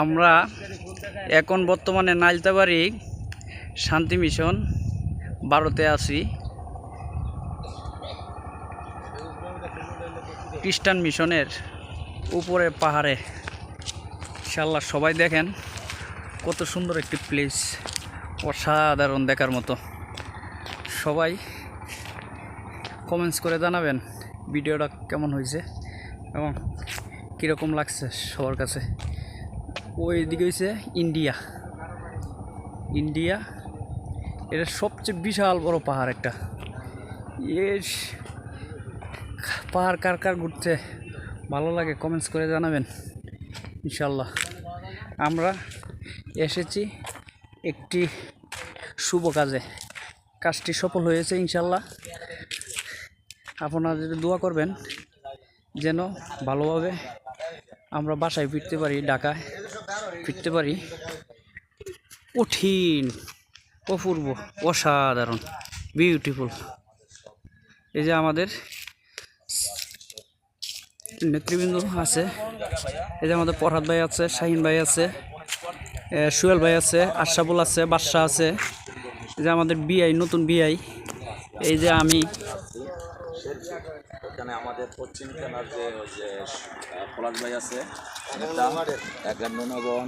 আমরা এখন বর্তমানে নাইলতাবাড়ি শান্তি মিশন 12-তে আছি। খ্রিস্টান মিশনের উপরে পাহাড়ে। ইনশাআল্লাহ সবাই দেখেন কত সুন্দর একটি প্লেস, অসাধারণ দেখার মতো। সবাই কমেন্টস করে জানাবেন ভিডিওটা কেমন হয়েছে এবং কীরকম লাগছে সবার কাছে। ওই দিকে হয়েছে ইন্ডিয়া। এটা সবচেয়ে বিশাল বড় পাহাড় একটা। এর পাহাড় কার কার ঘুরতে ভালো লাগে কমেন্টস করে জানাবেন। ইনশাল্লাহ আমরা এসেছি একটি শুভ কাজে, কাজটি সফল হয়েছে ইনশাল্লাহ। আপনারা যদি দোয়া করবেন যেন ভালোভাবে আমরা বাসায় ফিরতে পারি, ঢাকায় ফিরতে পারি। কঠিন, অপূর্ব, অসাধারণ, বিউটিফুল। এই যে আমাদের নেতৃবৃন্দ আছে, এই যে আমাদের ফরহাদ ভাই আছে, শাহিন ভাই আছে, সুয়েল ভাই আছে, আশরাফুল আছে, বাদশা আছে। এই যে আমাদের বিআই, নতুন বিআই। এই যে আমি, এখানে আমাদের পশ্চিম থানার যে পলাশ ভাই আছে, নগর